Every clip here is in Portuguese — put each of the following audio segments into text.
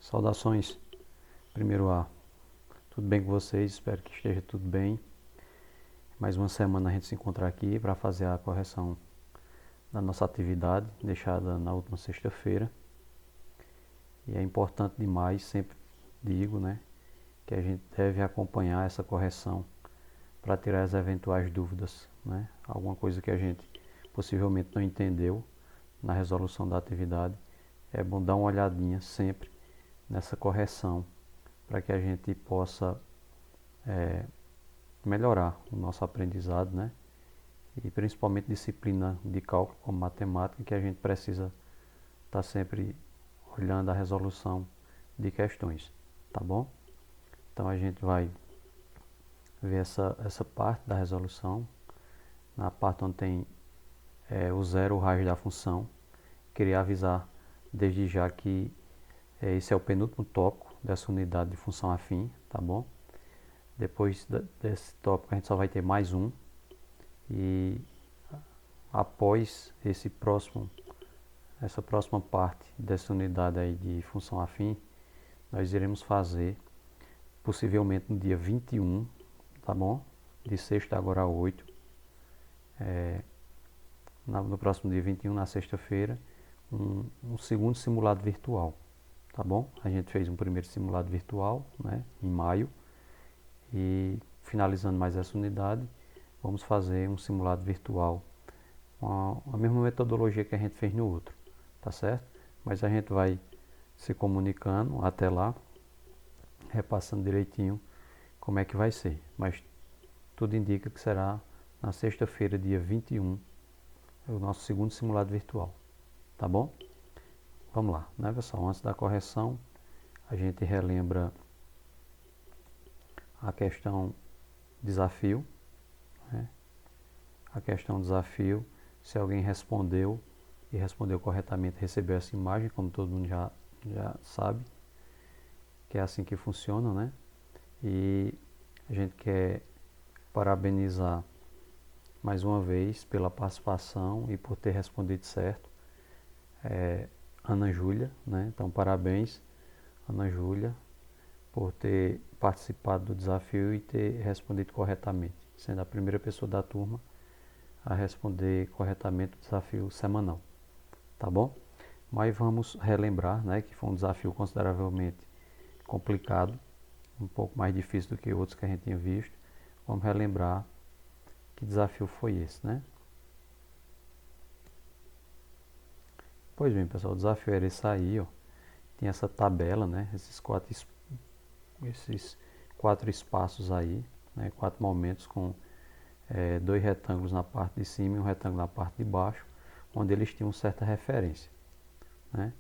Saudações, primeiro A. Tudo bem com vocês? Espero que esteja tudo bem. Mais uma semana a gente se encontra aqui para fazer a correção da nossa atividade deixada na última sexta-feira. E é importante demais, sempre digo, né, que a gente deve acompanhar essa correção para tirar as eventuais dúvidas, né? Alguma coisa que a gente possivelmente não entendeu na resolução da atividade. É bom dar uma olhadinha sempre nessa correção para que a gente possa melhorar o nosso aprendizado, né? E principalmente disciplina de cálculo como matemática, que a gente precisa estar sempre olhando a resolução de questões, tá bom? Então a gente vai ver essa parte da resolução, na parte onde tem o zero, o raiz da função. Queria avisar desde já que esse é o penúltimo tópico dessa unidade de função afim, tá bom? Depois desse tópico a gente só vai ter mais um, e após essa próxima parte dessa unidade aí de função afim, nós iremos fazer possivelmente no dia 21, tá bom? De sexta agora a 8, no próximo dia 21, na sexta-feira, um segundo simulado virtual, tá bom? A gente fez um primeiro simulado virtual, né, em maio, e finalizando mais essa unidade, vamos fazer um simulado virtual com a mesma metodologia que a gente fez no outro, tá certo? Mas a gente vai se comunicando até lá, repassando direitinho como é que vai ser. Mas tudo indica que será na sexta-feira, dia 21, o nosso segundo simulado virtual, tá bom? Vamos lá, né, pessoal? Antes da correção, a gente relembra a questão desafio, né? A questão desafio, se alguém respondeu e respondeu corretamente, recebeu essa imagem, como todo mundo já sabe, que é assim que funciona, né? E a gente quer parabenizar mais uma vez pela participação e por ter respondido certo, Ana Júlia, né? Então parabéns, Ana Júlia, por ter participado do desafio e ter respondido corretamente, sendo a primeira pessoa da turma a responder corretamente o desafio semanal, tá bom? Mas vamos relembrar, né, que foi um desafio consideravelmente complicado, um pouco mais difícil do que outros que a gente tinha visto. Vamos relembrar que desafio foi esse, né? Pois bem, pessoal, o desafio era esse aí, ó. Tinha essa tabela, né, esses quatro espaços aí, né, 4 momentos com 2 retângulos na parte de cima e um retângulo na parte de baixo, onde eles tinham certa referência, né?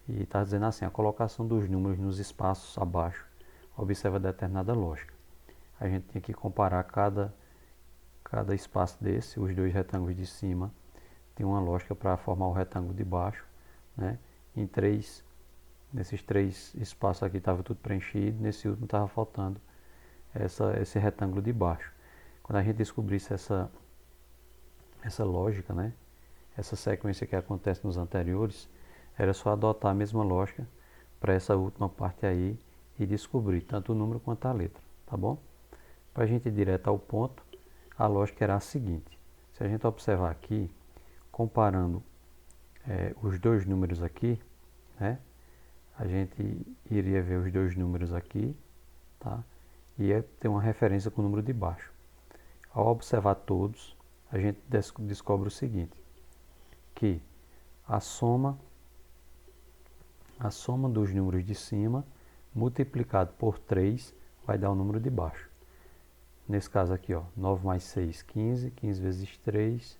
E está dizendo assim, a colocação dos números nos espaços abaixo observa determinada lógica. A gente tinha que comparar cada espaço desse, os 2 retângulos de cima tem uma lógica para formar o retângulo de baixo, né? Nesses 3 espaços aqui estava tudo preenchido, nesse último estava faltando esse retângulo de baixo. Quando a gente descobrisse essa lógica, né, essa sequência que acontece nos anteriores, era só adotar a mesma lógica para essa última parte aí e descobrir tanto o número quanto a letra, tá bom? Para a gente ir direto ao ponto, a lógica era a seguinte: se a gente observar aqui, comparando os 2 números aqui, né, a gente iria ver os 2 números aqui, tá? E ia ter uma referência com o número de baixo. Ao observar todos, a gente descobre o seguinte, que a soma dos números de cima multiplicado por 3 vai dar o número de baixo. Nesse caso aqui, ó, 9 mais 6, 15, 15 vezes 3,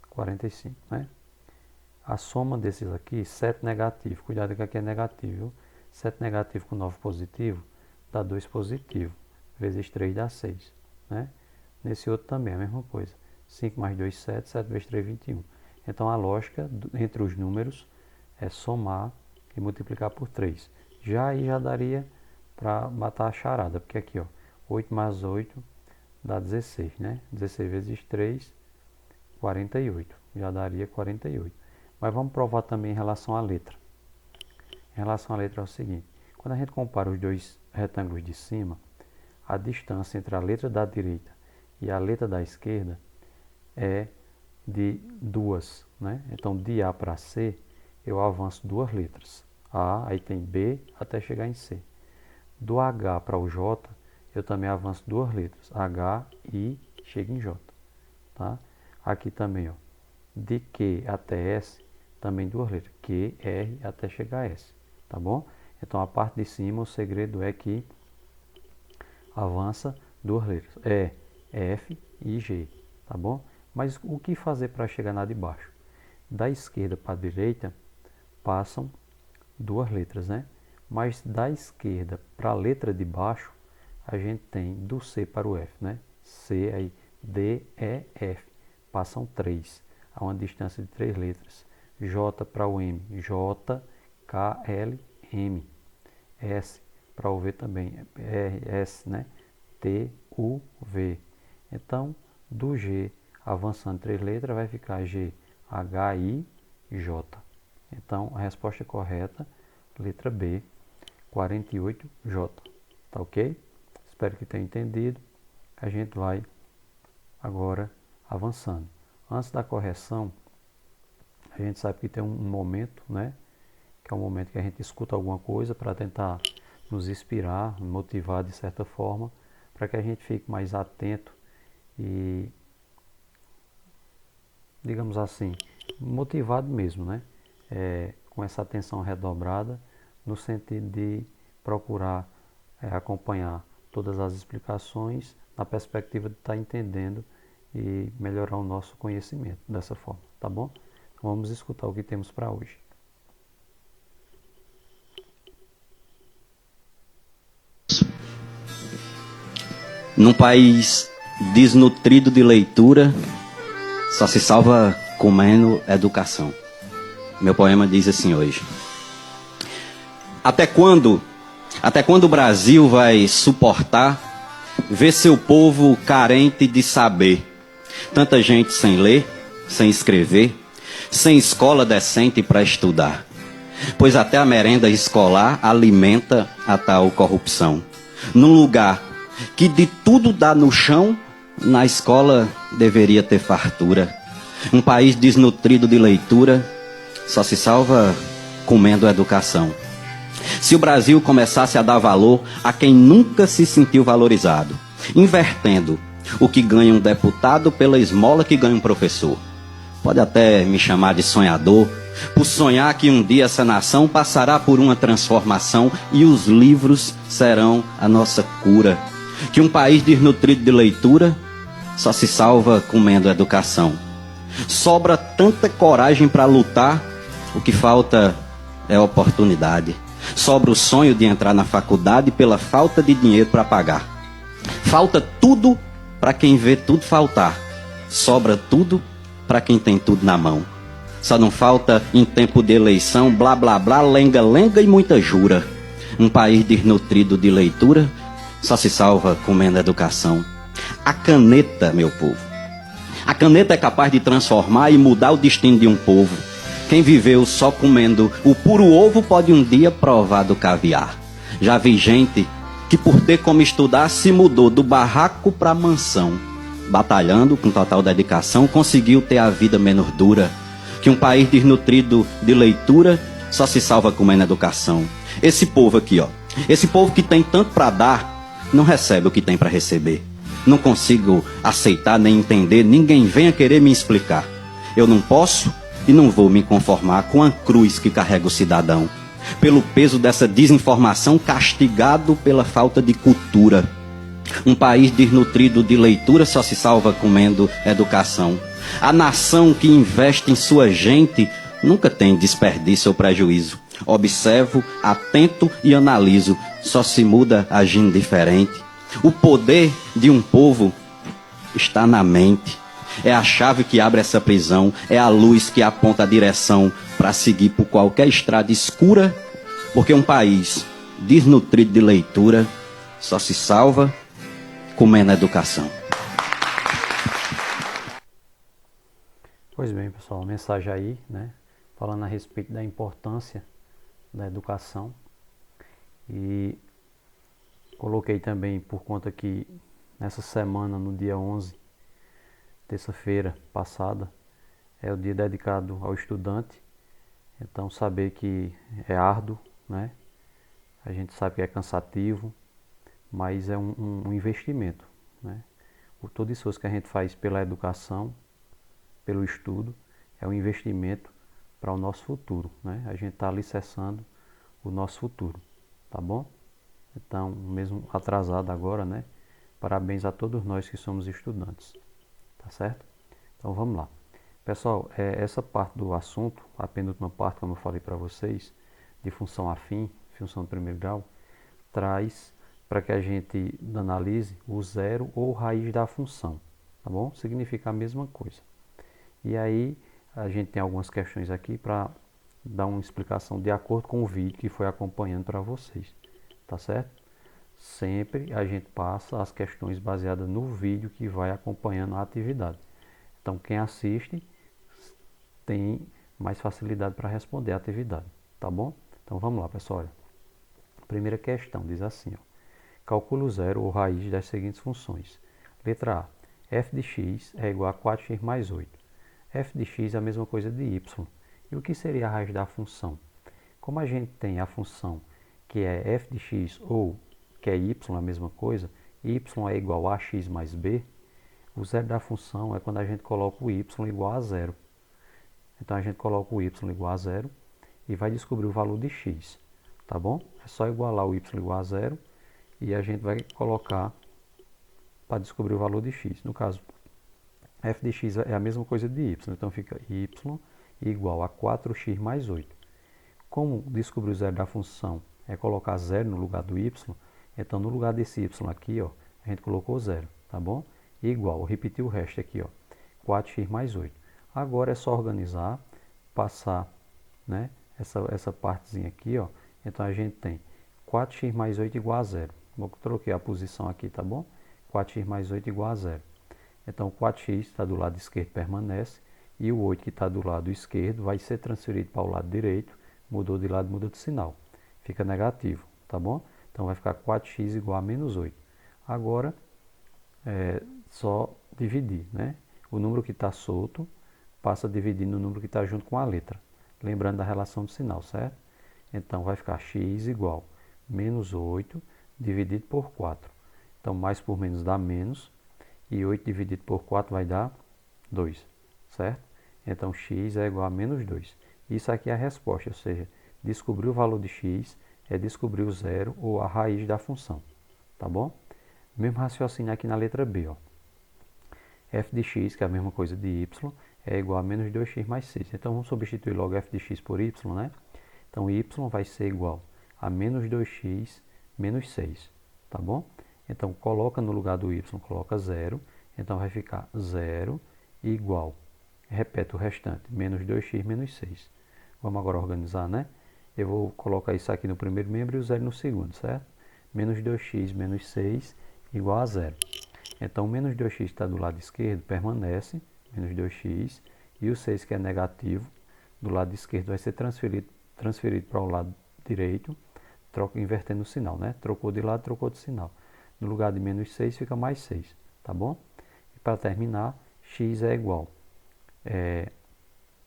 45, né? A soma desses aqui, 7 negativo, cuidado que aqui é negativo, viu? 7 negativo com 9 positivo, dá 2 positivo, vezes 3 dá 6, né? Nesse outro também a mesma coisa, 5 mais 2, 7, 7 vezes 3, 21. Então a lógica entre os números é somar e multiplicar por 3. Já aí já daria para matar a charada, porque aqui, ó, 8 mais 8 dá 16, né? 16 vezes 3, 48, já daria 48. Mas vamos provar também em relação à letra. Em relação à letra é o seguinte, quando a gente compara os dois retângulos de cima, a distância entre a letra da direita e a letra da esquerda é de 2, né? Então, de A para C, eu avanço 2 letras. A, aí tem B, até chegar em C. Do H para o J, eu também avanço 2 letras. H, I, chega em J. Tá? Aqui também, ó, de Q até S, também 2 letras. Q, R, até chegar a S. Tá bom? Então, a parte de cima, o segredo é que avança 2 letras. E, F e G. Tá bom? Mas o que fazer para chegar na de baixo? Da esquerda para a direita, passam 2 letras, né? Mas da esquerda para a letra de baixo, a gente tem do C para o F, né? C, aí D, E, F. Passam 3, a uma distância de 3 letras. J para o M, J, K, L, M. S para o V também, R, S, né? T, U, V. Então, do G, avançando 3 letras, vai ficar G, H, I, J. Então, a resposta correta, letra B, 48J. Tá ok? Espero que tenha entendido. A gente vai agora avançando. Antes da correção, a gente sabe que tem um momento, né? Que é um momento que a gente escuta alguma coisa para tentar nos inspirar, motivar de certa forma, para que a gente fique mais atento e, digamos assim, motivado mesmo, né? Com essa atenção redobrada, no sentido de procurar acompanhar todas as explicações na perspectiva de estar entendendo e melhorar o nosso conhecimento dessa forma, tá bom? Então vamos escutar o que temos para hoje. Num país desnutrido de leitura, só se salva comendo educação. Meu poema diz assim hoje: Até quando o Brasil vai suportar ver seu povo carente de saber? Tanta gente sem ler, sem escrever, sem escola decente para estudar. Pois até a merenda escolar alimenta a tal corrupção. Num lugar que de tudo dá no chão, na escola deveria ter fartura. Um país desnutrido de leitura só se salva comendo educação. Se o Brasil começasse a dar valor a quem nunca se sentiu valorizado, invertendo o que ganha um deputado pela esmola que ganha um professor. Pode até me chamar de sonhador, por sonhar que um dia essa nação passará por uma transformação e os livros serão a nossa cura. Que um país desnutrido de leitura só se salva comendo educação. Sobra tanta coragem para lutar, o que falta é oportunidade. Sobra o sonho de entrar na faculdade pela falta de dinheiro para pagar. Falta tudo para quem vê tudo faltar. Sobra tudo para quem tem tudo na mão. Só não falta em tempo de eleição blá blá blá, lenga lenga e muita jura. Um país desnutrido de leitura só se salva comendo educação. A caneta, meu povo, a caneta é capaz de transformar e mudar o destino de um povo. Quem viveu só comendo o puro ovo pode um dia provar do caviar. Já vi gente que por ter como estudar se mudou do barraco para a mansão. Batalhando com total dedicação, conseguiu ter a vida menos dura. Que um país desnutrido de leitura só se salva comendo educação. Esse povo aqui, ó, esse povo que tem tanto para dar, não recebe o que tem para receber. Não consigo aceitar nem entender, ninguém venha querer me explicar. Eu não posso e não vou me conformar com a cruz que carrega o cidadão. Pelo peso dessa desinformação, castigado pela falta de cultura. Um país desnutrido de leitura só se salva comendo educação. A nação que investe em sua gente nunca tem desperdício ou prejuízo. Observo, atento e analiso, só se muda agindo diferente. O poder de um povo está na mente. É a chave que abre essa prisão, é a luz que aponta a direção para seguir por qualquer estrada escura, porque um país desnutrido de leitura só se salva comendo educação. Pois bem, pessoal, a mensagem aí, né, falando a respeito da importância da educação. E coloquei também por conta que nessa semana, no dia 11, terça-feira passada, é o dia dedicado ao estudante. Então saber que é árduo, né? A gente sabe que é cansativo, mas é um investimento, né? O todo esforço que a gente faz pela educação, pelo estudo, é um investimento para o nosso futuro, né? A gente está alicerçando o nosso futuro, tá bom? Então, mesmo atrasado agora, né? Parabéns a todos nós que somos estudantes, tá certo? Então vamos lá. Pessoal, essa parte do assunto, a penúltima parte, como eu falei para vocês, de função afim, função de primeiro grau, traz para que a gente analise o zero ou raiz da função, tá bom? Significa a mesma coisa. E aí a gente tem algumas questões aqui para dar uma explicação de acordo com o vídeo que foi acompanhando para vocês, tá certo? Sempre a gente passa as questões baseadas no vídeo que vai acompanhando a atividade. Então quem assiste tem mais facilidade para responder a atividade, tá bom? Então vamos lá, pessoal. Olha. Primeira questão diz assim, ó. Calcule o zero ou raiz das seguintes funções. Letra A. F de x é igual a 4x mais 8. F de x é a mesma coisa de y. E o que seria a raiz da função? Como a gente tem a função que é f de x ou que é y, a mesma coisa, y é igual a x mais b, o zero da função é quando a gente coloca o y igual a zero. Então a gente coloca o y igual a zero e vai descobrir o valor de x, tá bom? É só igualar o y igual a zero e a gente vai colocar para descobrir o valor de x. No caso, f de x é a mesma coisa de y, então fica y igual a 4x mais 8. Como descobrir o zero da função é colocar zero no lugar do y, então no lugar desse y aqui, ó, a gente colocou zero, tá bom? Igual, vou repetir o resto aqui, ó, 4x mais 8. Agora é só organizar, passar, né, essa partezinha aqui, ó. Então a gente tem 4x mais 8 igual a zero. Eu troquei a posição aqui, tá bom? 4x mais 8 igual a zero. Então 4x está do lado esquerdo, permanece. E o 8 que está do lado esquerdo vai ser transferido para o lado direito. Mudou de lado, muda de sinal. Fica negativo, tá bom? Então vai ficar 4x igual a menos 8. Agora é só dividir, né? O número que está solto passa a dividir no número que está junto com a letra. Lembrando da relação do sinal, certo? Então vai ficar x igual a menos 8 dividido por 4. Então mais por menos dá menos. E 8 dividido por 4 vai dar 2, certo? Então x é igual a menos 2. Isso aqui é a resposta, ou seja, descobrir o valor de x é descobrir o zero ou a raiz da função, tá bom? Mesmo raciocínio aqui na letra B, ó. F de x, que é a mesma coisa de y, é igual a menos 2x mais 6. Então vamos substituir logo f de x por y, né? Então y vai ser igual a menos 2x menos 6, tá bom? Então coloca no lugar do y, coloca 0, então vai ficar 0 igual, repete o restante, menos 2x menos 6. Vamos agora organizar, né? Eu vou colocar isso aqui no primeiro membro e o 0 no segundo, certo? Menos 2x menos 6 igual a 0. Então menos 2x está do lado esquerdo, permanece, menos 2x, e o 6 que é negativo, do lado esquerdo vai ser transferido para o lado direito, invertendo o sinal, né? Trocou de lado, trocou de sinal. No lugar de menos 6 fica mais 6, tá bom? E para terminar, x é igual.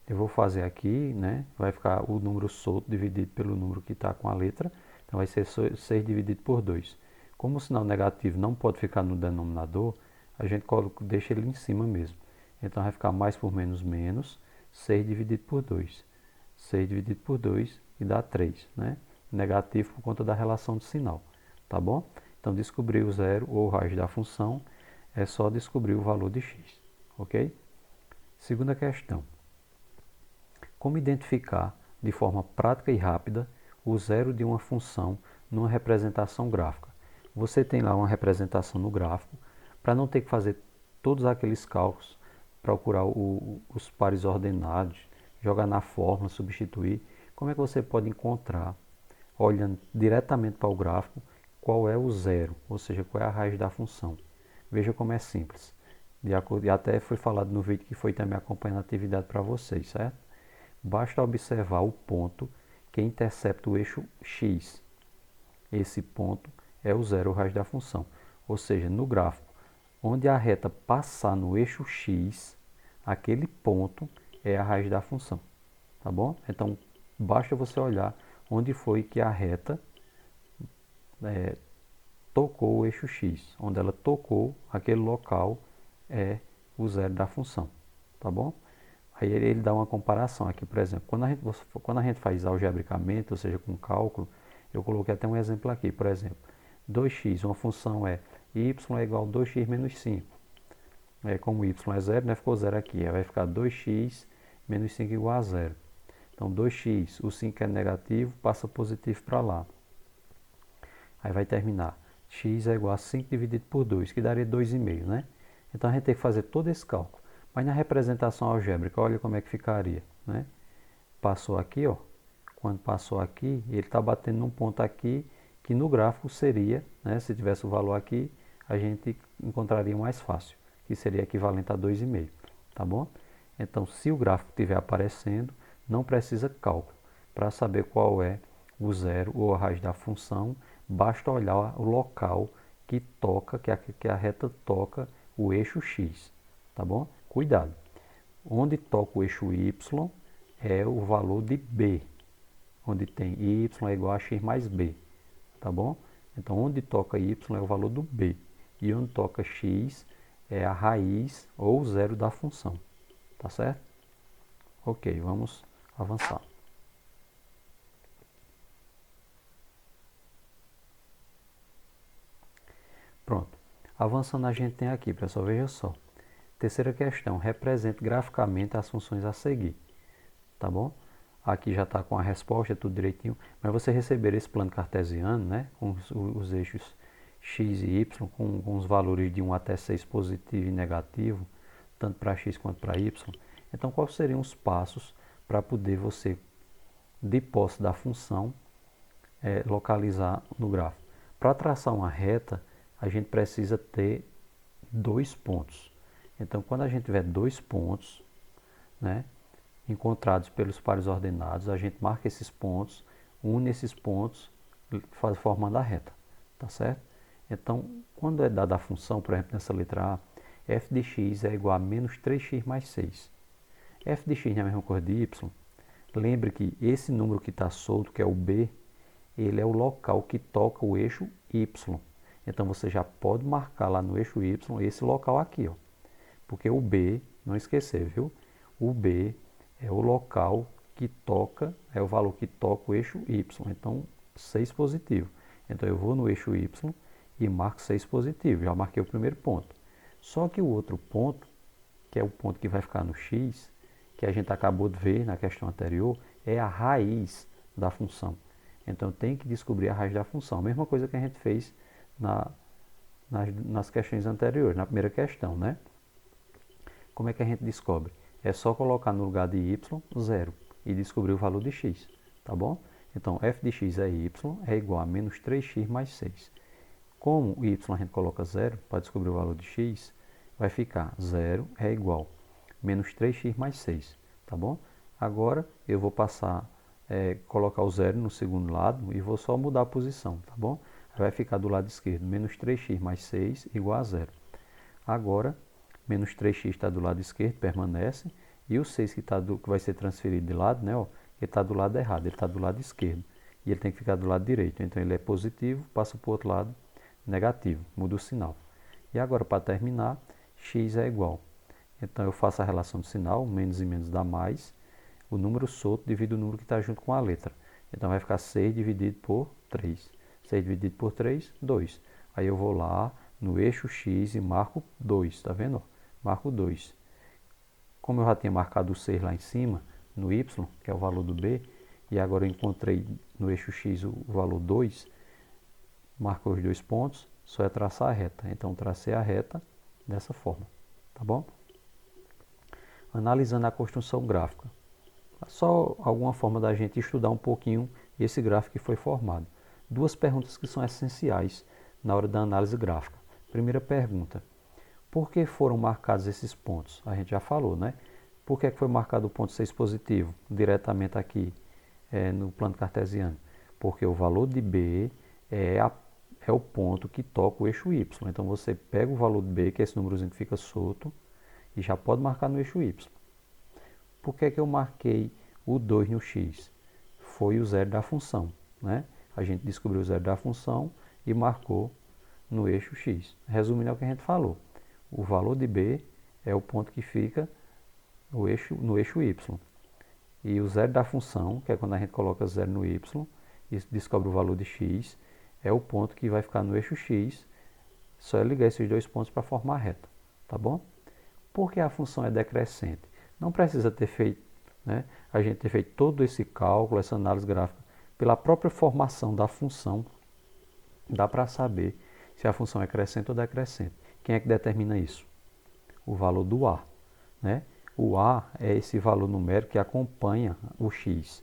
Eu vou fazer aqui, né? Vai ficar o número solto dividido pelo número que está com a letra. Então vai ser 6 dividido por 2. Como o sinal negativo não pode ficar no denominador, a gente deixa ele em cima mesmo. Então vai ficar mais por menos menos, 6 dividido por 2. 6 dividido por 2 e dá 3, né? Negativo por conta da relação de sinal, tá bom? Então descobrir o zero ou raiz da função é só descobrir o valor de x, ok? Segunda questão. Como identificar de forma prática e rápida o zero de uma função numa representação gráfica? Você tem lá uma representação no gráfico, para não ter que fazer todos aqueles cálculos, procurar os pares ordenados, jogar na fórmula, substituir. Como é que você pode encontrar, olhando diretamente para o gráfico, qual é o zero, ou seja, qual é a raiz da função? Veja como é simples. E até foi falado no vídeo que foi também acompanhando a atividade para vocês, certo? Basta observar o ponto que intercepta o eixo x. Esse ponto é o zero, o raiz da função. Ou seja, no gráfico, onde a reta passar no eixo x, aquele ponto é a raiz da função. Tá bom? Então, basta você olhar onde foi que a reta tocou o eixo x. Onde ela tocou, aquele local é o zero da função. Tá bom? Aí ele dá uma comparação aqui, por exemplo, quando a gente faz algebricamente, ou seja, com cálculo, eu coloquei até um exemplo aqui, por exemplo, 2x, uma função é y é igual a 2x menos 5. Como y é zero, né, ficou zero aqui, aí vai ficar 2x menos 5 igual a zero. Então 2x, o 5 é negativo, passa positivo para lá. Aí vai terminar, x é igual a 5 dividido por 2, que daria 2,5, né? Então a gente tem que fazer todo esse cálculo. Mas na representação algébrica, olha como é que ficaria, né? Passou aqui, ó. Quando passou aqui, ele está batendo num ponto aqui, que no gráfico seria, né? Se tivesse o valor aqui, a gente encontraria mais fácil, que seria equivalente a 2,5, tá bom? Então, se o gráfico estiver aparecendo, não precisa cálculo. Para saber qual é o zero ou a raiz da função, basta olhar o local que toca, que a reta toca o eixo x, tá bom? Cuidado, onde toca o eixo y é o valor de b, onde tem y é igual a x mais b, tá bom? Então, onde toca y é o valor do b, e onde toca x é a raiz ou zero da função, tá certo? Ok, vamos avançar. Pronto, avançando a gente tem aqui, pessoal, veja só. Terceira questão, represente graficamente as funções a seguir, tá bom? Aqui já está com a resposta, tudo direitinho, mas você receber esse plano cartesiano, né, com os eixos x e y, com os valores de 1 até 6 positivo e negativo, tanto para x quanto para y, então quais seriam os passos para poder você, de posse da função, localizar no gráfico? Para traçar uma reta, a gente precisa ter dois pontos. Então, quando a gente tiver dois pontos, né, encontrados pelos pares ordenados, a gente marca esses pontos, une esses pontos, formando a reta, tá certo? Então, quando é dada a função, por exemplo, nessa letra A, f de x é igual a menos 3x mais 6. F de x é a mesma coisa de y. Lembre que esse número que está solto, que é o b, ele é o local que toca o eixo y. Então, você já pode marcar lá no eixo y esse local aqui, ó. Porque o B, não esquecer, viu? O B é o local que toca, é o valor que toca o eixo Y. Então, 6 positivo. Então, eu vou no eixo Y e marco 6 positivo. Já marquei o primeiro ponto. Só que o outro ponto, que é o ponto que vai ficar no X, que a gente acabou de ver na questão anterior, é a raiz da função. Então, tem que descobrir a raiz da função. Mesma coisa que a gente fez nas questões anteriores, na primeira questão, né? Como é que a gente descobre? É só colocar no lugar de y, 0, e descobrir o valor de x, tá bom? Então, f de x é y, é igual a menos 3x mais 6. Como o y a gente coloca 0, para descobrir o valor de x, vai ficar 0 é igual a menos 3x mais 6, tá bom? Agora, eu vou passar, colocar o 0 no segundo lado e vou só mudar a posição, tá bom? Vai ficar do lado esquerdo, menos 3x mais 6 igual a 0. Agora, menos 3x está do lado esquerdo, permanece. E o 6 que vai ser transferido de lado, né, ó, ele está do lado errado, ele está do lado esquerdo. E ele tem que ficar do lado direito. Então ele é positivo, passa para o outro lado negativo, muda o sinal. E agora, para terminar, x é igual. Então eu faço a relação do sinal, menos e menos dá mais. O número solto divide o número que está junto com a letra. Então vai ficar 6 dividido por 3. 6 dividido por 3, 2. Aí eu vou lá no eixo x e marco 2, tá vendo? Marco 2. Como eu já tinha marcado o 6 lá em cima, no y, que é o valor do b, e agora eu encontrei no eixo x o valor 2, marcou os dois pontos, só é traçar a reta. Então, tracei a reta dessa forma, tá bom? Analisando a construção gráfica. Só alguma forma da gente estudar um pouquinho esse gráfico que foi formado. Duas perguntas que são essenciais na hora da análise gráfica. Primeira pergunta: por que foram marcados esses pontos? A gente já falou, né? Por que foi marcado o ponto 6 positivo diretamente aqui no plano cartesiano? Porque o valor de B é o ponto que toca o eixo Y. Então você pega o valor de B, que é esse númerozinho que fica solto, e já pode marcar no eixo Y. Por que eu marquei o 2 no X? Foi o zero da função, né? A gente descobriu o zero da função e marcou no eixo X. Resumindo, é o que a gente falou. O valor de B é o ponto que fica no eixo Y. E o zero da função, que é quando a gente coloca zero no Y e descobre o valor de X, é o ponto que vai ficar no eixo X. Só é ligar esses dois pontos para formar a reta, tá bom? Porque a função é decrescente. Não precisa ter feito, né, a gente ter feito todo esse cálculo, essa análise gráfica. Pela própria formação da função, dá para saber se a função é crescente ou decrescente. Quem é que determina isso? O valor do A, né? O A é esse valor numérico que acompanha o X,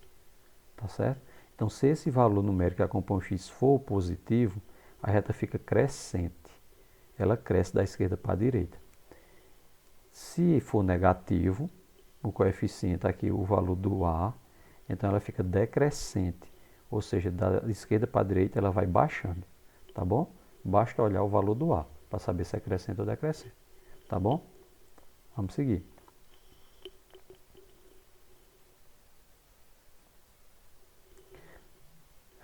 tá certo? Então, se esse valor numérico que acompanha o X for positivo, a reta fica crescente. Ela cresce da esquerda para a direita. Se for negativo, o coeficiente aqui, o valor do A, então ela fica decrescente. Ou seja, da esquerda para a direita ela vai baixando, tá bom? Basta olhar o valor do A para saber se é crescente ou decrescente, tá bom? Vamos seguir.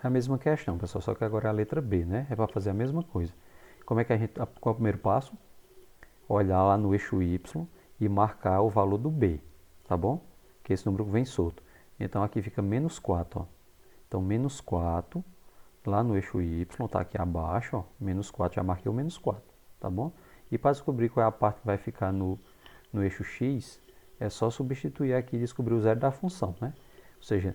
É a mesma questão, pessoal, só que agora é a letra B, né? É para fazer a mesma coisa. Como é que qual é o primeiro passo? Olhar lá no eixo Y e marcar o valor do B, tá bom? Que esse número vem solto. Então aqui fica menos 4, ó. Então menos 4, lá no eixo Y, tá aqui abaixo, ó. Menos 4, já marquei o menos 4, tá bom? E para descobrir qual é a parte que vai ficar no eixo X, é só substituir aqui e descobrir o zero da função, né? Ou seja,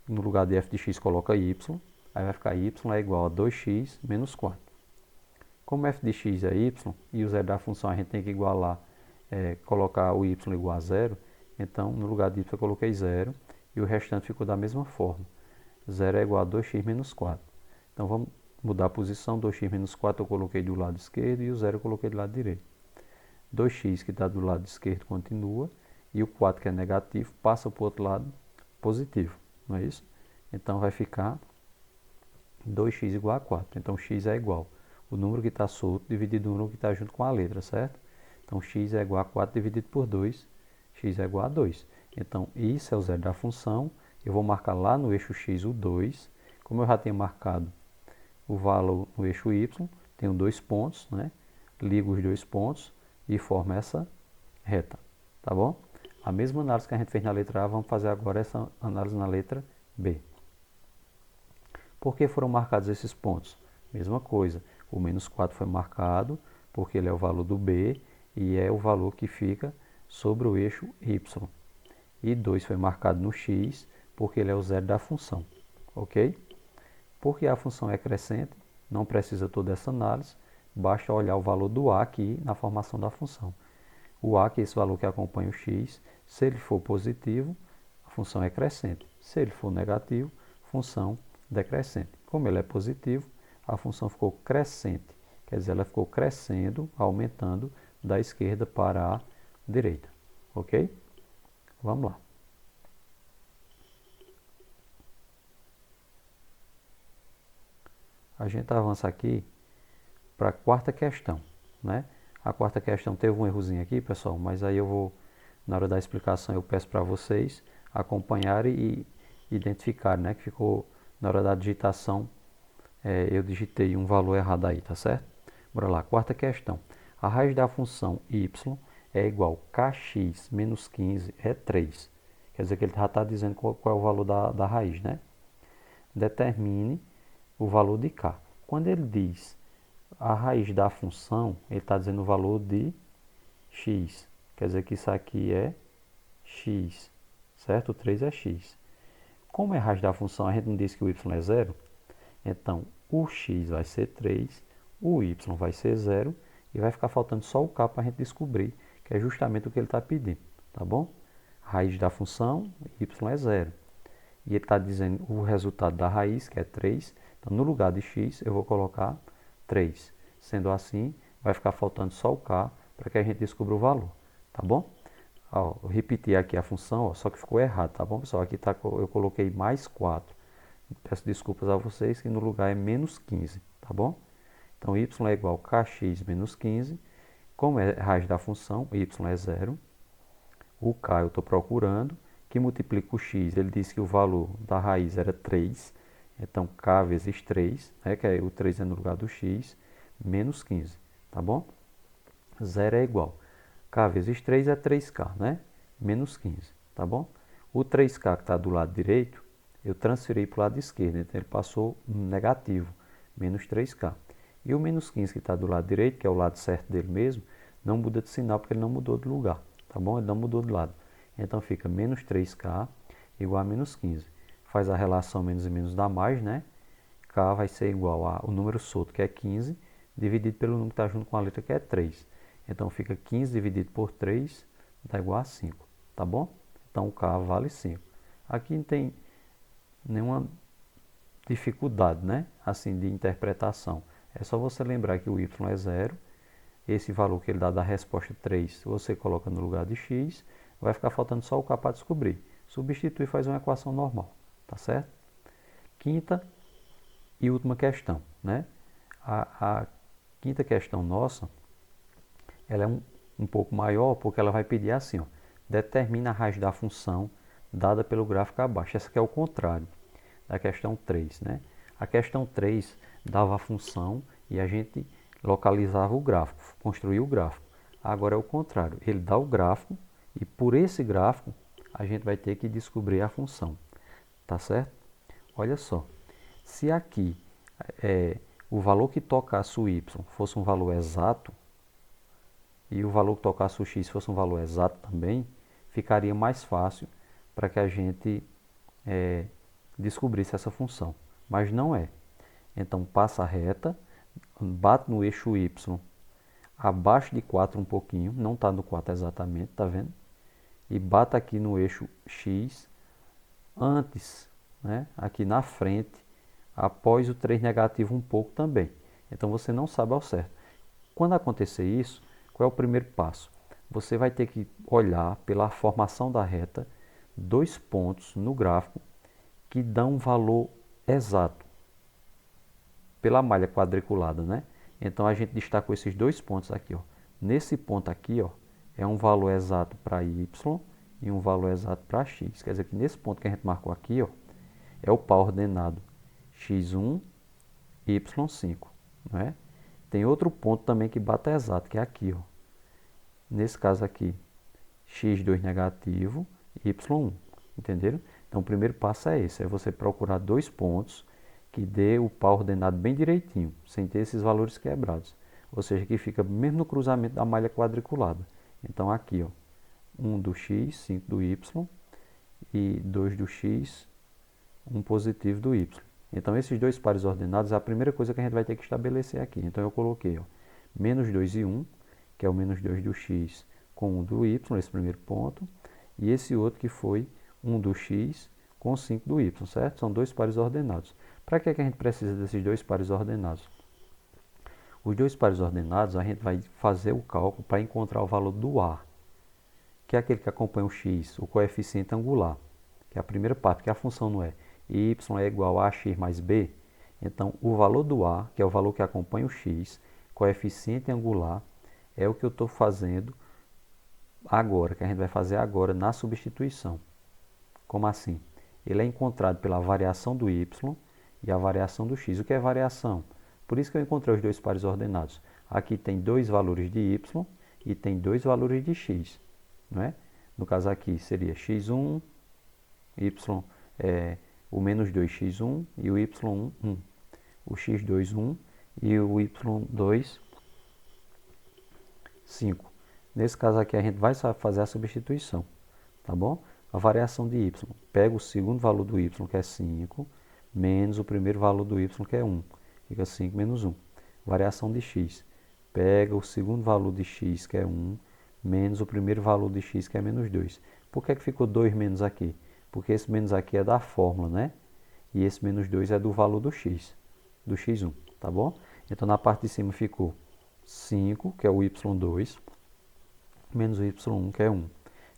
no lugar de f de x coloca y, aí vai ficar y é igual a 2x menos 4. Como f de x é y e o zero da função a gente tem que igualar, colocar o y igual a zero, então no lugar de y eu coloquei 0 e o restante ficou da mesma forma. 0 é igual a 2x menos 4. Então vamos mudar a posição, 2x menos 4 eu coloquei do lado esquerdo e o 0 eu coloquei do lado direito. 2x que está do lado esquerdo continua e o 4 que é negativo passa para o outro lado positivo, não é isso? Então vai ficar 2x igual a 4. Então x é igual o número que está solto dividido o número que está junto com a letra, certo? Então x é igual a 4 dividido por 2, x é igual a 2. Então isso é o zero da função, eu vou marcar lá no eixo x o 2, como eu já tenho marcado o valor no eixo y, tenho dois pontos, né? Ligo os dois pontos e formo essa reta, tá bom? A mesma análise que a gente fez na letra A, vamos fazer agora essa análise na letra B. Por que foram marcados esses pontos? Mesma coisa, o menos 4 foi marcado porque ele é o valor do B e é o valor que fica sobre o eixo Y. E 2 foi marcado no X porque ele é o zero da função, ok? Porque a função é crescente, não precisa toda essa análise, basta olhar o valor do A aqui na formação da função. O A, que é esse valor que acompanha o X, se ele for positivo, a função é crescente. Se ele for negativo, função decrescente. Como ele é positivo, a função ficou crescente. Quer dizer, ela ficou crescendo, aumentando da esquerda para a direita. Ok? Vamos lá. A gente avança aqui para a quarta questão, né? A quarta questão teve um errozinho aqui, pessoal, mas aí eu vou, na hora da explicação, eu peço para vocês acompanharem e identificarem, né? Que ficou, na hora da digitação, eu digitei um valor errado aí, tá certo? Bora lá, quarta questão. A raiz da função y é igual a kx menos 15 é 3. Quer dizer que ele já está dizendo qual é o valor da raiz, né? Determine o valor de k. Quando ele diz a raiz da função, ele está dizendo o valor de x. Quer dizer que isso aqui é x, certo? O 3 é x. Como é a raiz da função, a gente não disse que o y é 0. Então, o x vai ser 3, o y vai ser 0 e vai ficar faltando só o k para a gente descobrir, que é justamente o que ele está pedindo, tá bom? Raiz da função, y é 0. E ele está dizendo o resultado da raiz, que é 3. Então, no lugar de x, eu vou colocar 3. Sendo assim, vai ficar faltando só o k para que a gente descubra o valor, tá bom? Ó, eu repeti aqui a função, ó, só que ficou errado, tá bom, pessoal? Aqui tá, eu coloquei mais 4. Peço desculpas a vocês que no lugar é menos 15, tá bom? Então, y é igual a kx menos 15. Como é raiz da função, y é 0. O k eu estou procurando, que multiplica o x. Ele disse que o valor da raiz era 3. Então, k vezes 3, né, que é o 3 é no lugar do x, menos 15, tá bom? 0 é igual. K vezes 3 é 3k, né? Menos 15, tá bom? O 3k que está do lado direito, eu transferi para o lado esquerdo, então ele passou negativo, menos 3k. E o menos 15 que está do lado direito, que é o lado certo dele mesmo, não muda de sinal porque ele não mudou de lugar, tá bom? Ele não mudou de lado. Então fica menos 3k igual a menos 15. Faz a relação menos e menos dá mais, né? K vai ser igual ao número solto, que é 15, dividido pelo número que está junto com a letra, que é 3. Então fica 15 dividido por 3 dá igual a 5, tá bom? Então o K vale 5. Aqui não tem nenhuma dificuldade, né? Assim, de interpretação. É só você lembrar que o y é 0. Esse valor que ele dá da resposta 3, você coloca no lugar de x. Vai ficar faltando só o K para descobrir. Substitui e faz uma equação normal, tá certo? Quinta e última questão, né? A quinta questão nossa, ela é um pouco maior porque ela vai pedir assim, ó, determina a raiz da função dada pelo gráfico abaixo. Essa aqui é o contrário da questão 3, né? A questão 3 dava a função e a gente localizava o gráfico, construía o gráfico. Agora é o contrário, ele dá o gráfico e por esse gráfico a gente vai ter que descobrir a função, tá certo? Olha só, se aqui o valor que tocasse o y fosse um valor exato e o valor que tocasse o x fosse um valor exato também, ficaria mais fácil para que a gente descobrisse essa função, mas não é. Então passa a reta, bate no eixo y abaixo de 4 um pouquinho, não está no 4 exatamente, tá vendo? E bate aqui no eixo x antes, né? Aqui na frente, após o 3 negativo um pouco também. Então você não sabe ao certo. Quando acontecer isso, qual é o primeiro passo? Você vai ter que olhar pela formação da reta 2 pontos no gráfico que dão um valor exato pela malha quadriculada, né? Então a gente destacou esses 2 pontos aqui, ó. Nesse ponto aqui, ó, é um valor exato para y e um valor exato para x. Quer dizer que nesse ponto que a gente marcou aqui, ó, é o par ordenado x1, y5, não é? Tem outro ponto também que bate exato, que é aqui, ó. Nesse caso aqui, x2 negativo, y1, entenderam? Então o primeiro passo é esse, é você procurar 2 pontos que dê o par ordenado bem direitinho, sem ter esses valores quebrados. Ou seja, que fica mesmo no cruzamento da malha quadriculada. Então aqui, ó, 1 do x, 5 do y e 2 do x, 1 positivo do y. Então esses 2 pares ordenados é a primeira coisa que a gente vai ter que estabelecer aqui. Então eu coloquei, ó, menos 2 e 1, que é o menos 2 do x com 1 do y, esse primeiro ponto, e esse outro que foi 1 do x com 5 do y, certo? São 2 pares ordenados. Para que a gente precisa desses 2 pares ordenados? Os 2 pares ordenados, a gente vai fazer o cálculo para encontrar o valor do A, que é aquele que acompanha o x, o coeficiente angular, que é a primeira parte, que a função não é y é igual a x mais b. Então, o valor do A, que é o valor que acompanha o x, coeficiente angular, é o que eu estou fazendo agora, que a gente vai fazer agora na substituição. Como assim? Ele é encontrado pela variação do y e a variação do x. O que é variação? Por isso que eu encontrei os 2 pares ordenados. Aqui tem 2 valores de y e tem 2 valores de x. Não é? No caso aqui seria x1, y o menos 2x1 e o y1, 1. O x2, 1 e o y2, 5. Nesse caso aqui a gente vai fazer a substituição, tá bom? A variação de y, pega o segundo valor do y, que é 5, menos o primeiro valor do y, que é 1. Fica 5 menos 1. Variação de x, pega o segundo valor de x, que é 1, menos o primeiro valor de x, que é menos 2. Por que ficou 2 menos aqui? Porque esse menos aqui é da fórmula, né? E esse menos 2 é do valor do x, do x1, tá bom? Então na parte de cima ficou 5, que é o y2, menos o y1, que é 1.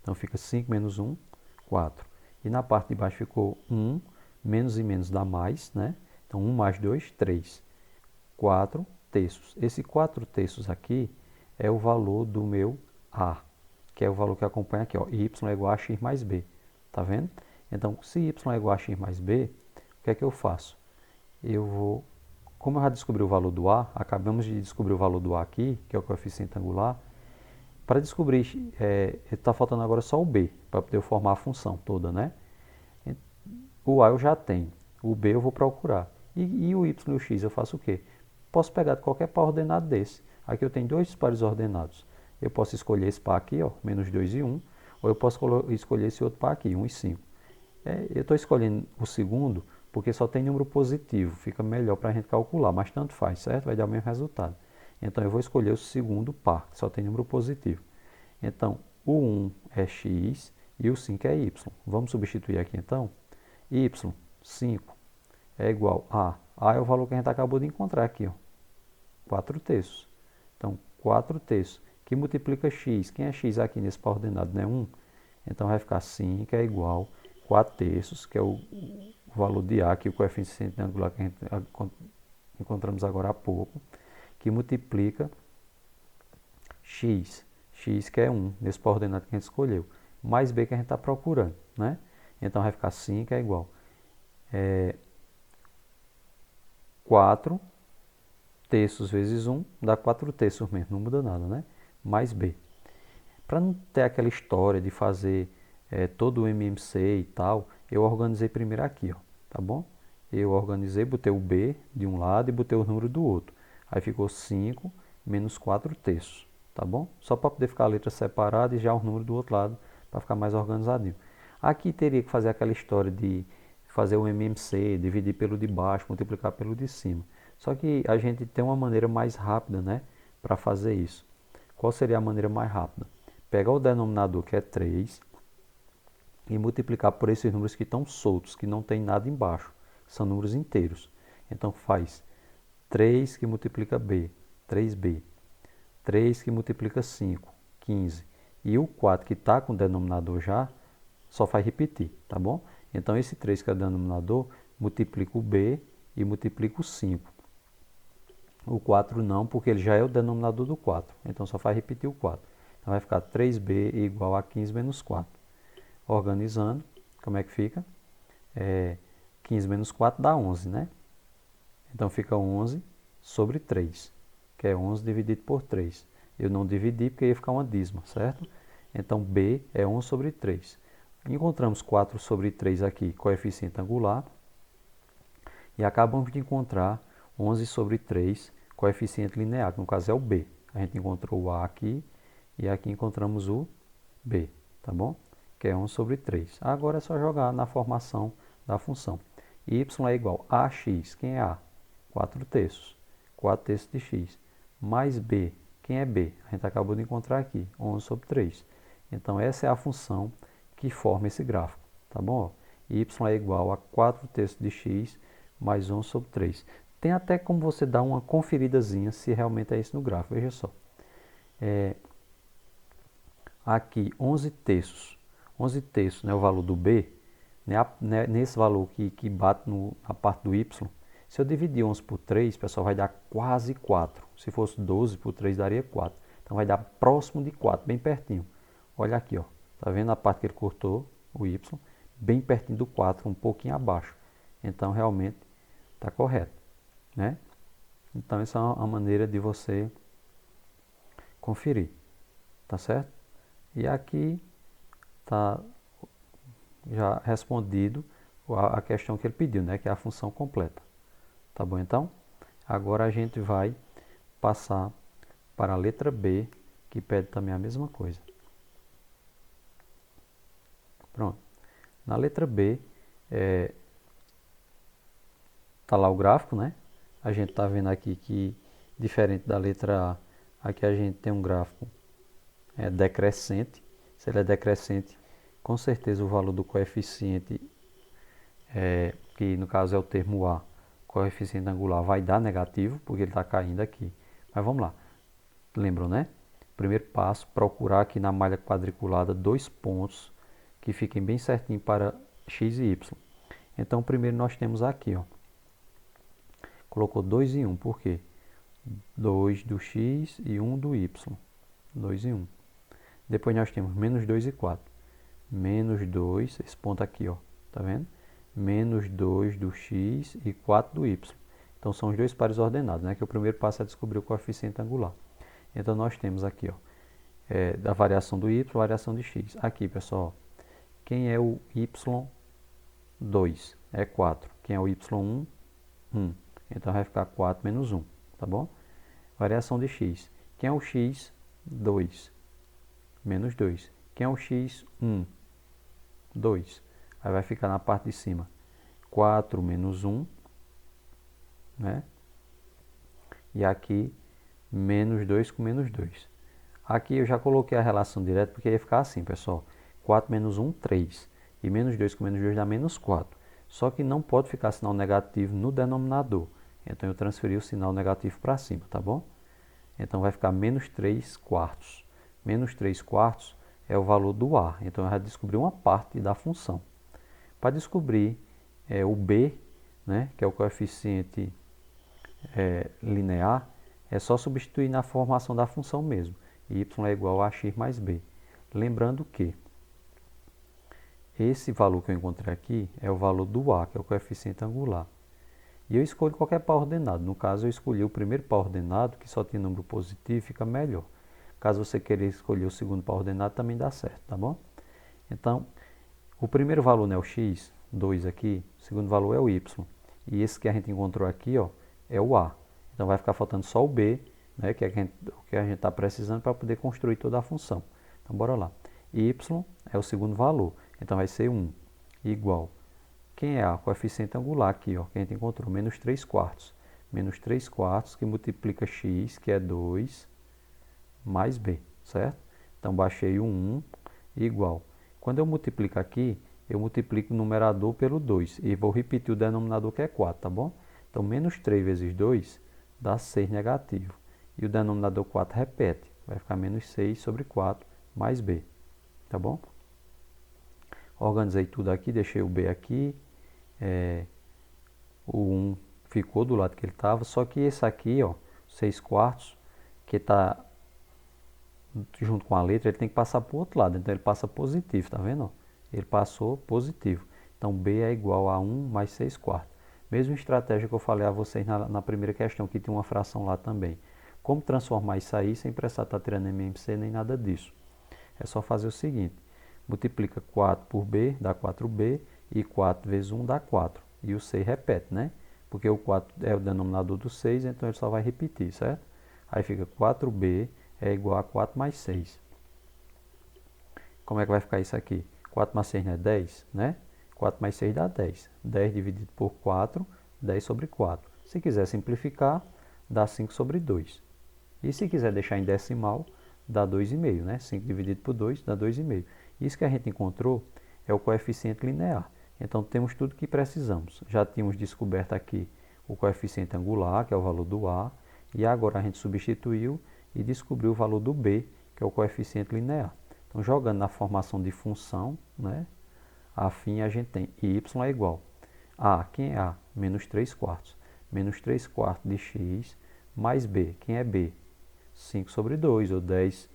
Então fica 5 menos 1, 4. E na parte de baixo ficou 1, menos e menos dá mais, né? Então 1 mais 2, 3. 4 terços. Esse 4 terços aqui é o valor do meu A, que é o valor que acompanha aqui, ó, y é igual a x mais b. Tá vendo? Então, se y é igual a x mais b, o que é que eu faço? Eu vou, como eu já descobri o valor do A, acabamos de descobrir o valor do A aqui, que é o coeficiente angular. Para descobrir, está faltando agora só o b, para poder formar a função toda, né? O A eu já tenho, o b eu vou procurar. E o y e o x eu faço o quê? Posso pegar de qualquer par ordenado desse. Aqui eu tenho dois pares ordenados. Eu posso escolher esse par aqui, ó, menos 2 e 1, ou eu posso escolher esse outro par aqui, 1 e 5. Eu estou escolhendo o segundo porque só tem número positivo, fica melhor para a gente calcular, mas tanto faz, certo? Vai dar o mesmo resultado. Então eu vou escolher o segundo par, que só tem número positivo. Então o 1 é x e o 5 é y. Vamos substituir aqui então. Y, 5, é igual a... A é o valor que a gente acabou de encontrar aqui, ó, 4 terços. Então 4 terços, que multiplica x. Quem é x aqui nesse par ordenado? Não é 1? Então vai ficar 5 é igual a 4 terços, que é o valor de A, que é o coeficiente angular que a gente encontramos agora há pouco, que multiplica x. X que é 1, nesse par ordenado que a gente escolheu, mais B que a gente está procurando, né? Então vai ficar 5 é igual a 4 terços vezes 1, dá 4 terços mesmo, não muda nada, né? Mais B. Para não ter aquela história de fazer todo o MMC e tal, eu organizei primeiro aqui, ó, tá bom? Eu organizei, botei o B de um lado e botei o número do outro. Aí ficou 5 menos 4 terços, tá bom? Só para poder ficar a letra separada e já o número do outro lado, para ficar mais organizadinho. Aqui teria que fazer aquela história de fazer o MMC, dividir pelo de baixo, multiplicar pelo de cima. Só que a gente tem uma maneira mais rápida, né, para fazer isso. Qual seria a maneira mais rápida? Pegar o denominador, que é 3, e multiplicar por esses números que estão soltos, que não tem nada embaixo. São números inteiros. Então faz 3 que multiplica B, 3B. 3 que multiplica 5, 15. E o 4 que está com o denominador já, só faz repetir, tá bom? Então esse 3 que é o denominador, multiplica o B e multiplica o 5. O 4 não, porque ele já é o denominador do 4. Então só faz repetir o 4. Então vai ficar 3B igual a 15 menos 4. Organizando, como é que fica? 15 menos 4 dá 11, né? Então fica 11 sobre 3, que é 11 dividido por 3. Eu não dividi porque ia ficar uma dízima, certo? Então B é 11 sobre 3. Encontramos 4 sobre 3 aqui, coeficiente angular. E acabamos de encontrar 11 sobre 3, coeficiente linear, que no caso é o B. A gente encontrou o A aqui e aqui encontramos o B, tá bom? Que é 11 sobre 3. Agora é só jogar na formação da função. Y é igual a x. Quem é A? 4 terços. 4 terços de x. Mais B. Quem é B? A gente acabou de encontrar aqui. 11 sobre 3. Então, essa é a função que forma esse gráfico. Tá bom? Y é igual a 4 terços de x mais 11 sobre 3. Tem até como você dar uma conferidazinha se realmente é isso no gráfico. Veja só. Aqui, 11 terços. 11 terços, né, o valor do B, né, nesse valor que bate na parte do Y, se eu dividir 11 por 3, pessoal, vai dar quase 4. Se fosse 12 por 3, daria 4. Então vai dar próximo de 4, bem pertinho. Olha aqui, ó. Tá vendo a parte que ele cortou, o Y, bem pertinho do 4, um pouquinho abaixo. Então realmente está correto, né? Então essa é uma maneira de você conferir, tá certo? E aqui está já respondido a questão que ele pediu, né? Que é a função completa. Tá bom, então? Agora a gente vai passar para a letra B, que pede também a mesma coisa. Pronto. Na letra B, tá lá o gráfico, né? A gente está vendo aqui que, diferente da letra A, aqui a gente tem um gráfico decrescente. Se ele é decrescente, com certeza o valor do coeficiente, que no caso é o termo A, coeficiente angular, vai dar negativo, porque ele está caindo aqui. Mas vamos lá. Lembram, né? Primeiro passo, procurar aqui na malha quadriculada 2 pontos que fiquem bem certinho para x e y. Então, primeiro nós temos aqui, ó, colocou 2 e 1, por quê? 2 do x e 1 do y, 2 e 1. Depois nós temos menos 2 e 4. Menos 2, esse ponto aqui, ó, tá vendo? Menos 2 do x e 4 do y. Então, são os dois pares ordenados, né? Que o primeiro passo é descobrir o coeficiente angular. Então, nós temos aqui, ó, da variação do y, variação de x. Aqui, pessoal, quem é o y2? É 4. Quem é o y1? 1. Então, vai ficar 4 menos 1, tá bom? Variação de x. Quem é o x? 2. Menos 2. Quem é o x1? 2. Aí vai ficar na parte de cima 4 menos 1, né? E aqui menos 2 com menos 2. Aqui eu já coloquei a relação direta porque ia ficar assim, pessoal. 4 menos 1, 3. E menos 2 com menos 2 dá menos 4. Só que não pode ficar sinal negativo no denominador. Então eu transferi o sinal negativo para cima, tá bom? Então vai ficar menos 3 quartos. Menos 3 quartos é o valor do A. Então eu já descobri uma parte da função. Para descobrir o B, né, que é o coeficiente linear, é só substituir na formação da função mesmo. Y é igual a x mais b. Lembrando que esse valor que eu encontrei aqui é o valor do A, que é o coeficiente angular. E eu escolho qualquer par ordenado. No caso, eu escolhi o primeiro par ordenado, que só tem número positivo, fica melhor. Caso você queira escolher o segundo par ordenado, também dá certo, tá bom? Então, o primeiro valor, né, o x, 2 aqui, o segundo valor é o y. E esse que a gente encontrou aqui, ó, é o A. Então, vai ficar faltando só o B, né, que é o que a gente está precisando para poder construir toda a função. Então, bora lá. Y é o segundo valor. Então, vai ser 1 igual. Quem é A? Coeficiente angular aqui, ó, que a gente encontrou, menos 3 quartos. Menos 3 quartos que multiplica x, que é 2, mais b, certo? Então, baixei o 1 igual. Quando eu multiplico aqui, eu multiplico o numerador pelo 2. E vou repetir o denominador, que é 4, tá bom? Então, menos 3 vezes 2 dá 6 negativo. E o denominador 4 repete. Vai ficar menos 6 sobre 4 mais b, tá bom? Organizei tudo aqui, deixei o b aqui. O 1 ficou do lado que ele estava. Só que esse aqui, ó, 6 quartos, que está junto com a letra, ele tem que passar para o outro lado. Então, ele passa positivo, tá vendo? Ele passou positivo. Então, B é igual a 1 mais 6 quartos. Mesma estratégia que eu falei a vocês na primeira questão, que tinha uma fração lá também. Como transformar isso aí sem precisar estar tirando MMC nem nada disso? É só fazer o seguinte. Multiplica 4 por B, dá 4B. E 4 vezes 1 dá 4. E o 6 repete, né? Porque o 4 é o denominador do 6, então ele só vai repetir, certo? Aí fica 4B é igual a 4 mais 6. Como é que vai ficar isso aqui? 4 mais 6 não é 10, né? 4 mais 6 dá 10. 10 dividido por 4, 10 sobre 4. Se quiser simplificar, dá 5 sobre 2. E se quiser deixar em decimal, dá 2,5, né? 5 dividido por 2 dá 2,5. Isso que a gente encontrou é o coeficiente linear. Então, temos tudo que precisamos. Já tínhamos descoberto aqui o coeficiente angular, que é o valor do A. E agora a gente substituiu e descobriu o valor do B, que é o coeficiente linear. Então, jogando na formação de função, né, afim, a gente tem y é igual a, quem é A? Menos 3 quartos. Menos 3 quartos de x mais b. Quem é B? 5 sobre 2, ou 10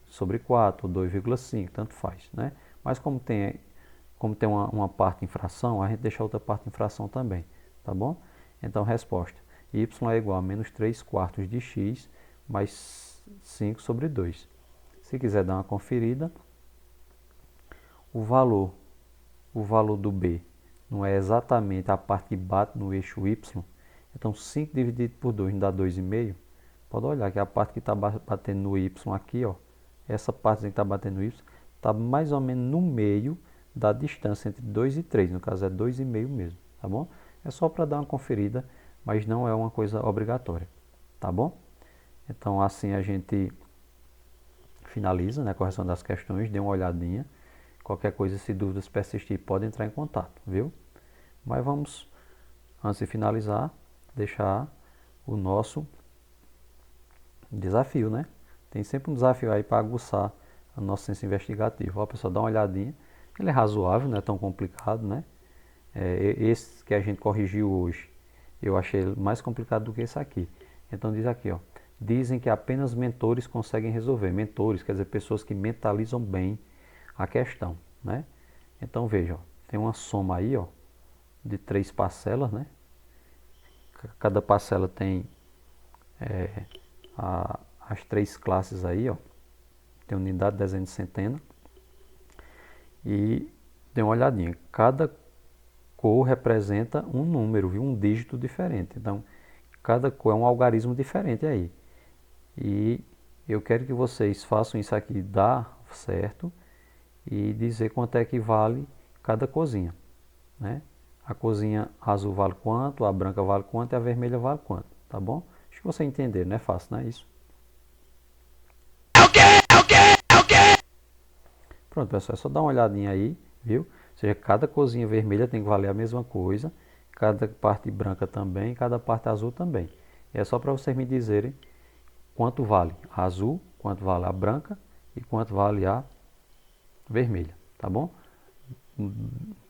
sobre 4, ou 2,5, tanto faz, né? Mas como tem uma parte em fração, a gente deixa a outra parte em fração também, tá bom? Então, resposta. Y é igual a menos 3 quartos de x mais 5 sobre 2. Se quiser dar uma conferida, o valor do B não é exatamente a parte que bate no eixo Y. Então, 5 dividido por 2 não dá 2,5. Pode olhar que a parte que está batendo no Y aqui, ó, essa parte que está batendo no Y, está mais ou menos no meio da distância entre 2 e 3. No caso, é 2,5 mesmo, tá bom? É só para dar uma conferida, mas não é uma coisa obrigatória, tá bom? Então, assim a gente finaliza, né, a correção das questões. Dê uma olhadinha. Qualquer coisa, se dúvidas persistir, pode entrar em contato, viu? Mas vamos, antes de finalizar, deixar o nosso desafio, né? Tem sempre um desafio aí para aguçar a nossa ciência investigativa. Ó, pessoal, dá uma olhadinha. Ele é razoável, não é tão complicado, né? Esse que a gente corrigiu hoje, eu achei mais complicado do que esse aqui. Então diz aqui, ó. Dizem que apenas mentores conseguem resolver. Mentores, quer dizer, pessoas que mentalizam bem a questão, né? Então veja, ó, tem uma soma aí, ó, de 3 parcelas, né? Cada parcela tem as 3 classes aí, ó. Tem unidade, dezena e centena. E dê uma olhadinha. Cada cor representa um número, viu? Um dígito diferente. Então, cada cor é um algarismo diferente aí. E eu quero que vocês façam isso aqui dar certo e dizer quanto é que vale cada corzinha, né? A corzinha azul vale quanto, a branca vale quanto e a vermelha vale quanto, tá bom? Acho que você entender, não é fácil, não é isso? Pronto, pessoal, é só dar uma olhadinha aí, viu? Ou seja, cada corzinha vermelha tem que valer a mesma coisa, cada parte branca também, cada parte azul também. E é só para vocês me dizerem quanto vale a azul, quanto vale a branca e quanto vale a vermelha, tá bom?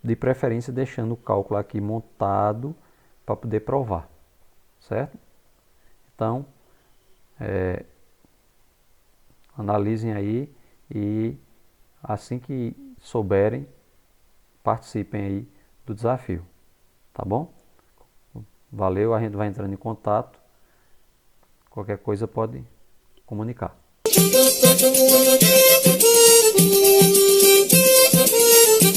De preferência deixando o cálculo aqui montado para poder provar, certo? Então, analisem aí e assim que souberem, participem aí do desafio, tá bom? Valeu, a gente vai entrando em contato, qualquer coisa pode comunicar.